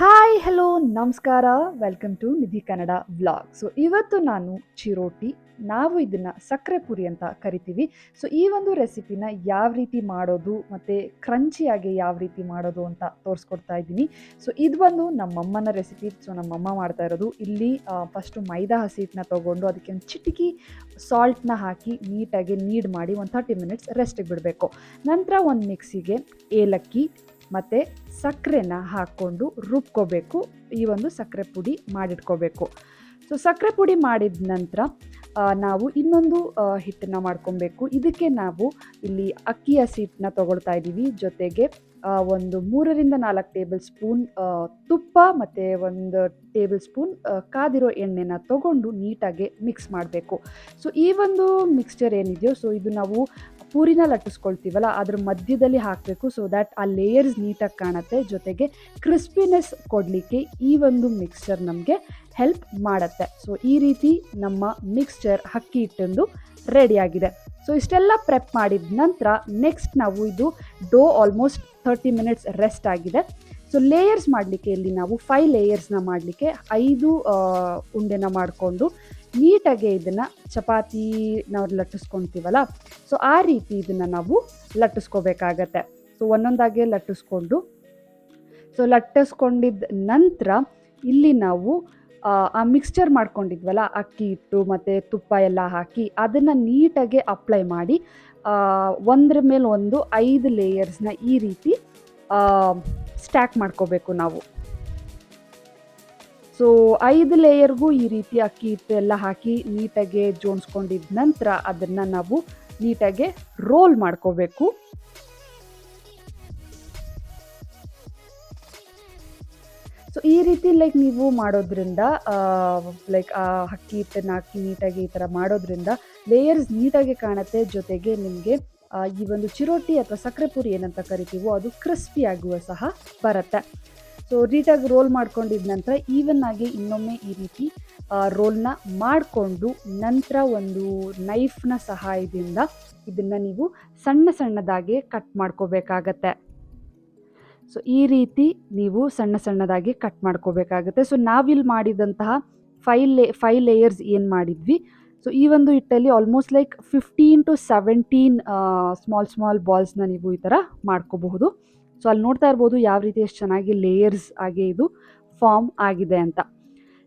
Hi hello ನಮಸ್ಕಾರ welcome to Nidhi Kannada vlog. So ಇವತ್ತು ನಾನು ಚಿರೋಟಿ, ನಾವು ಇದನ್ನು ಸಕ್ಕರೆ ಪುರಿ ಅಂತ ಕರಿತೀವಿ. ಸೊ ಈ ಒಂದು ರೆಸಿಪಿನ ಯಾವ ರೀತಿ ಮಾಡೋದು ಮತ್ತು ಕ್ರಂಚಿಯಾಗಿ ಯಾವ ರೀತಿ ಮಾಡೋದು ಅಂತ ತೋರಿಸ್ಕೊಡ್ತಾ ಇದ್ದೀನಿ. ಸೊ ಇದು ಬಂದು ನಮ್ಮಮ್ಮನ ರೆಸಿಪಿ. ಸೊ ನಮ್ಮಮ್ಮ ಮಾಡ್ತಾ ಇರೋದು ಇಲ್ಲಿ ಫಸ್ಟು ಮೈದಾ ಹಸಿ ಹಿಟ್ಟನ್ನ ತೊಗೊಂಡು ಅದಕ್ಕೆ ಒಂದು ಚಿಟಿಕಿ ಸಾಲ್ಟ್ನ ಹಾಕಿ ನೀಟಾಗಿ ನೀಡ್ ಮಾಡಿ ಒಂದು 30 ಮಿನಿಟ್ಸ್ ರೆಸ್ಟಿಗೆ ಬಿಡಬೇಕು. ನಂತರ ಒಂದು ಮಿಕ್ಸಿಗೆ ಏಲಕ್ಕಿ ಮತ್ತು ಸಕ್ಕರೆನ ಹಾಕ್ಕೊಂಡು ರುಬ್ಕೋಬೇಕು. ಈ ಒಂದು ಸಕ್ಕರೆ ಪುಡಿ ಮಾಡಿಟ್ಕೋಬೇಕು. ಸೊ ಸಕ್ಕರೆ ಪುಡಿ ಮಾಡಿದ ನಂತರ ನಾವು ಇನ್ನೊಂದು ಹಿಟ್ಟನ್ನು ಮಾಡ್ಕೊಬೇಕು. ಇದಕ್ಕೆ ನಾವು ಇಲ್ಲಿ ಅಕ್ಕಿ ಹಸಿ ಹಿಟ್ಟನ್ನ ತೊಗೊಳ್ತಾ ಇದ್ದೀವಿ. ಜೊತೆಗೆ ಒಂದು 3-4 ಟೇಬಲ್ ಸ್ಪೂನ್ ತುಪ್ಪ ಮತ್ತು 1 ಟೇಬಲ್ ಸ್ಪೂನ್ ಕಾದಿರೋ ಎಣ್ಣೆನ ತೊಗೊಂಡು ನೀಟಾಗಿ ಮಿಕ್ಸ್ ಮಾಡಬೇಕು. ಸೊ ಈ ಒಂದು ಮಿಕ್ಸ್ಚರ್ ಏನಿದೆಯೋ, ಸೊ ಇದು ನಾವು ಪೂರಿನ ಲಟ್ಟಿಸ್ಕೊಳ್ತೀವಲ್ಲ ಅದ್ರ ಮಧ್ಯದಲ್ಲಿ ಹಾಕಬೇಕು. ಸೊ ದ್ಯಾಟ್ ಆ ಲೇಯರ್ಸ್ ನೀಟಾಗಿ ಕಾಣುತ್ತೆ. ಜೊತೆಗೆ ಕ್ರಿಸ್ಪಿನೆಸ್ ಕೊಡಲಿಕ್ಕೆ ಈ ಒಂದು ಮಿಕ್ಸ್ಚರ್ ನಮಗೆ ಹೆಲ್ಪ್ ಮಾಡುತ್ತೆ. ಸೊ ಈ ರೀತಿ ನಮ್ಮ ಮಿಕ್ಸ್ಚರ್ ಅಕ್ಕಿ ಹಿಟ್ಟಂದು ರೆಡಿಯಾಗಿದೆ. ಸೊ ಇಷ್ಟೆಲ್ಲ ಪ್ರೆಪ್ ಮಾಡಿದ ನಂತರ ನೆಕ್ಸ್ಟ್ ನಾವು ಇದು ಡೋ ಆಲ್ಮೋಸ್ಟ್ 30 ಮಿನಿಟ್ಸ್ ರೆಸ್ಟ್ ಆಗಿದೆ. ಸೊ ಲೇಯರ್ಸ್ ಮಾಡಲಿಕ್ಕೆ ಇಲ್ಲಿ ನಾವು 5 ಲೇಯರ್ಸ್ನ ಮಾಡಲಿಕ್ಕೆ 5 ಉಂಡೆನ ಮಾಡಿಕೊಂಡು ನೀಟಾಗಿ ಇದನ್ನು ಚಪಾತಿ ನಾವು ಲಟ್ಟಿಸ್ಕೊತೀವಲ್ಲ, ಸೊ ಆ ರೀತಿ ಇದನ್ನು ನಾವು ಲಟ್ಟಿಸ್ಕೋಬೇಕಾಗತ್ತೆ. ಸೊ ಒಂದೊಂದಾಗೆ ಲಟ್ಟಿಸ್ಕೊಂಡು, ಸೊ ಲಟ್ಟಿಸ್ಕೊಂಡಿದ್ದ ನಂತರ ಇಲ್ಲಿ ನಾವು ಆ ಮಿಕ್ಸ್ಚರ್ ಮಾಡ್ಕೊಂಡಿದ್ವಲ್ಲ ಅಕ್ಕಿ ಹಿಟ್ಟು ಮತ್ತು ತುಪ್ಪ ಎಲ್ಲ ಹಾಕಿ ಅದನ್ನು ನೀಟಾಗಿ ಅಪ್ಲೈ ಮಾಡಿ ಒಂದ್ರ ಮೇಲೆ ಒಂದು 5 ಲೇಯರ್ಸ್ನ ಈ ರೀತಿ ಸ್ಟ್ಯಾಕ್ ಮಾಡ್ಕೋಬೇಕು ನಾವು. ಸೊ 5 ಲೇಯರ್ಗೂ ಈ ರೀತಿ ಅಕ್ಕಿ ಹಿಟ್ಟು ಎಲ್ಲ ಹಾಕಿ ನೀಟಾಗಿ ಜೋಡಿಸ್ಕೊಂಡಿದ್ದ ನಂತರ ಅದನ್ನು ನಾವು ನೀಟಾಗಿ ರೋಲ್ ಮಾಡ್ಕೋಬೇಕು. ಸೊ ಈ ರೀತಿ ನೀವು ಮಾಡೋದ್ರಿಂದ ಅಕ್ಕಿ ಹಿಟ್ಟನ್ನು ಹಾಕಿ ನೀಟಾಗಿ ಈ ಥರ ಮಾಡೋದ್ರಿಂದ ಲೇಯರ್ಸ್ ನೀಟಾಗಿ ಕಾಣುತ್ತೆ. ಜೊತೆಗೆ ನಿಮಗೆ ಈ ಒಂದು ಚಿರೋಟಿ ಅಥವಾ ಸಕ್ಕರೆ ಪುರಿ ಏನಂತ ಕರಿತೀವೋ ಅದು ಕ್ರಿಸ್ಪಿ ಆಗುವ ಸಹ ಬರುತ್ತೆ. ಸೊ ನೀಟಾಗಿ ರೋಲ್ ಮಾಡ್ಕೊಂಡಿದ ನಂತರ ಈವನ್ ಆಗಿ ಇನ್ನೊಮ್ಮೆ ಈ ರೀತಿ ರೋಲ್ನ ಮಾಡಿಕೊಂಡು ನಂತರ ಒಂದು ನೈಫ್ನ ಸಹಾಯದಿಂದ ಇದನ್ನು ನೀವು ಸಣ್ಣ ಸಣ್ಣದಾಗಿ ಕಟ್ ಮಾಡ್ಕೋಬೇಕಾಗತ್ತೆ. ಸೊ ಈ ರೀತಿ ನೀವು ಸಣ್ಣ ಸಣ್ಣದಾಗಿ ಕಟ್ ಮಾಡ್ಕೋಬೇಕಾಗುತ್ತೆ. ಸೊ ನಾವಿಲ್ಲಿ ಮಾಡಿದಂತಹ 5 ಲೇಯರ್ಸ್ ಏನು ಮಾಡಿದ್ವಿ, ಸೊ ಈ ಒಂದು ಹಿಟ್ಟಲ್ಲಿ ಆಲ್ಮೋಸ್ಟ್ 15 to 17 ಸ್ಮಾಲ್ ಬಾಲ್ಸ್ನ ನೀವು ಈ ಥರ ಮಾಡ್ಕೋಬಹುದು. ಸೊ ಅಲ್ಲಿ ನೋಡ್ತಾ ಇರ್ಬೋದು ಯಾವ ರೀತಿ ಎಷ್ಟು ಚೆನ್ನಾಗಿ ಲೇಯರ್ಸ್ ಆಗಿ ಇದು ಫಾರ್ಮ್ ಆಗಿದೆ ಅಂತ.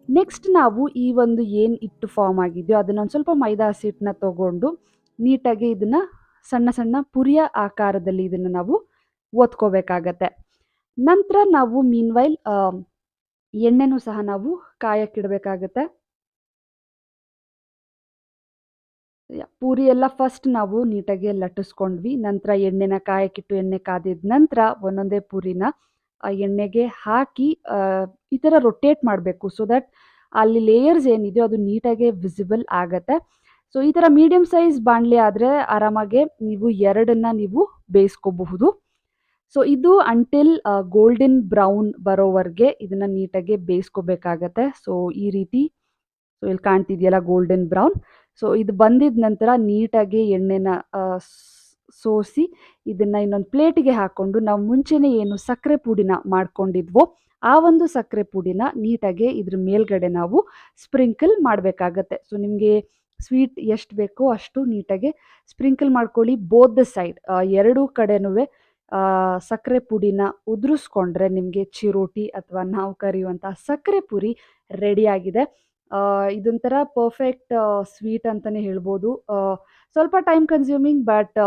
ನೆಕ್ಸ್ಟ್ ನಾವು ಈ ಒಂದು ಏನು ಹಿಟ್ಟು ಫಾರ್ಮ್ ಆಗಿದೆಯೋ ಅದನ್ನು ಒಂದು ಸ್ವಲ್ಪ ಮೈದಾ ಹಸಿ ಹಿಟ್ಟನ್ನ ತೊಗೊಂಡು ನೀಟಾಗಿ ಇದನ್ನು ಸಣ್ಣ ಸಣ್ಣ ಪುರಿಯ ಆಕಾರದಲ್ಲಿ ಇದನ್ನು ನಾವು ಒತ್ಕೋಬೇಕಾಗತ್ತೆ. ನಂತರ ನಾವು ಮೀನ್ವೈಲ್ ಎಣ್ಣೆನೂ ಸಹ ನಾವು ಕಾಯಕ್ಕಿಡಬೇಕಾಗತ್ತೆ. ಪೂರಿ ಎಲ್ಲ ಫಸ್ಟ್ ನಾವು ನೀಟಾಗಿ ಲಟ್ಟಿಸ್ಕೊಂಡ್ವಿ. ನಂತರ ಎಣ್ಣೆನ ಕಾಯಕ್ಕಿಟ್ಟು ಎಣ್ಣೆ ಕಾದಿದ ನಂತರ ಒಂದೊಂದೇ ಪೂರಿನ ಎಣ್ಣೆಗೆ ಹಾಕಿ ಈ ಥರ ರೊಟೇಟ್ ಮಾಡಬೇಕು. ಸೊ ದ್ಯಾಟ್ ಅಲ್ಲಿ ಲೇಯರ್ಸ್ ಏನಿದೆಯೋ ಅದು ನೀಟಾಗಿ ವಿಸಿಬಲ್ ಆಗತ್ತೆ. ಸೊ ಈ ಥರ ಮೀಡಿಯಮ್ ಸೈಜ್ ಬಾಣಲೆ ಆದರೆ ಆರಾಮಾಗೆ ನೀವು 2 ನೀವು ಬೇಯಿಸ್ಕೋಬಹುದು. ಸೊ ಇದು ಅಂಟಿಲ್ ಗೋಲ್ಡನ್ ಬ್ರೌನ್ ಬರೋವರೆಗೆ ಇದನ್ನು ನೀಟಾಗಿ ಬೇಯಿಸ್ಕೋಬೇಕಾಗತ್ತೆ. ಸೊ ಈ ರೀತಿ, ಸೊ ಇಲ್ಲಿ ಕಾಣ್ತಿದೆಯಲ್ಲ ಗೋಲ್ಡನ್ ಬ್ರೌನ್. ಸೊ ಇದು ಬಂದಿದ ನಂತರ ನೀಟಾಗಿ ಎಣ್ಣೆನ ಸೋಸಿ ಇದನ್ನು ಇನ್ನೊಂದು ಪ್ಲೇಟಿಗೆ ಹಾಕ್ಕೊಂಡು ನಾವು ಮುಂಚೆನೇ ಏನು ಸಕ್ಕರೆ ಪುಡಿನ ಮಾಡ್ಕೊಂಡಿದ್ವೋ ಆ ಒಂದು ಸಕ್ಕರೆ ಪುಡಿನ ನೀಟಾಗಿ ಇದ್ರ ಮೇಲ್ಗಡೆ ನಾವು ಸ್ಪ್ರಿಂಕಲ್ ಮಾಡಬೇಕಾಗತ್ತೆ. ಸೊ ನಿಮಗೆ ಸ್ವೀಟ್ ಎಷ್ಟು ಬೇಕೋ ಅಷ್ಟು ನೀಟಾಗಿ ಸ್ಪ್ರಿಂಕಲ್ ಮಾಡ್ಕೊಳ್ಳಿ. ಬೋತ್ ದ ಸೈಡ್ 2 ಕಡೆನೂ ಸಕ್ಕರೆ ಪುಡಿನ ಉದುರಿಸ್ಕೊಂಡ್ರೆ ನಿಮಗೆ ಚಿರೋಟಿ ಅಥವಾ ನಾವು ಕರೆಯುವಂಥ ಸಕ್ಕರೆ ಪುರಿ ರೆಡಿಯಾಗಿದೆ. ಇದೊಂಥರ ಪರ್ಫೆಕ್ಟ್ ಸ್ವೀಟ್ ಅಂತಲೇ ಹೇಳ್ಬೋದು. ಸ್ವಲ್ಪ ಟೈಮ್ ಕನ್ಸ್ಯೂಮಿಂಗ್, ಬಟ್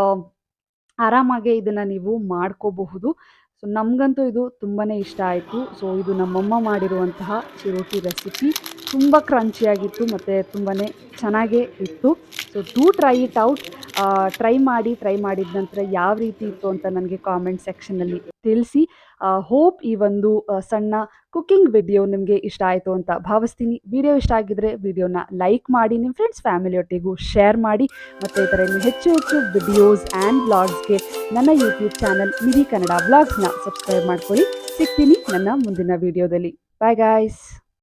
ಆರಾಮಾಗೆ ಇದನ್ನು ನೀವು ಮಾಡ್ಕೋಬಹುದು. ಸೊ ನಮಗಂತೂ ಇದು ತುಂಬಾ ಇಷ್ಟ ಆಯಿತು. ಸೊ ಇದು ನಮ್ಮಮ್ಮ ಮಾಡಿರುವಂತಹ ಚಿರೋಟಿ ರೆಸಿಪಿ ತುಂಬ ಕ್ರಂಚಿಯಾಗಿತ್ತು ಮತ್ತು ತುಂಬಾ ಚೆನ್ನಾಗೇ ಇತ್ತು. So do try it out. Try ಮಾಡಿದ ನಂತರ ಯಾವ ರೀತಿ ಇತ್ತು ಅಂತ ನನಗೆ ಕಾಮೆಂಟ್ ಸೆಕ್ಷನಲ್ಲಿ ತಿಳಿಸಿ. ಹೋಪ್ ಈ ಒಂದು ಸಣ್ಣ ಕುಕ್ಕಿಂಗ್ ವಿಡಿಯೋ ನಿಮಗೆ ಇಷ್ಟ ಆಯಿತು ಅಂತ ಭಾವಿಸ್ತೀನಿ. ವಿಡಿಯೋ ಇಷ್ಟ ಆಗಿದ್ದರೆ ವಿಡಿಯೋನ ಲೈಕ್ ಮಾಡಿ, ನಿಮ್ಮ ಫ್ರೆಂಡ್ಸ್ ಫ್ಯಾಮಿಲಿಯೊಟ್ಟಿಗೂ ಶೇರ್ ಮಾಡಿ. ಮತ್ತು ಈ ಥರ ಇನ್ನು ಹೆಚ್ಚು ವಿಡಿಯೋಸ್ ಆ್ಯಂಡ್ ವ್ಲಾಗ್ಸ್ಗೆ ನನ್ನ ಯೂಟ್ಯೂಬ್ ಚಾನಲ್ ನಿಧಿ ಕನ್ನಡ ವ್ಲಾಗ್ಸ್ನ ಸಬ್ಸ್ಕ್ರೈಬ್ ಮಾಡ್ಕೊಳ್ಳಿ. ಸಿಗ್ತೀನಿ ನನ್ನ ಮುಂದಿನ ವಿಡಿಯೋದಲ್ಲಿ. Bye guys.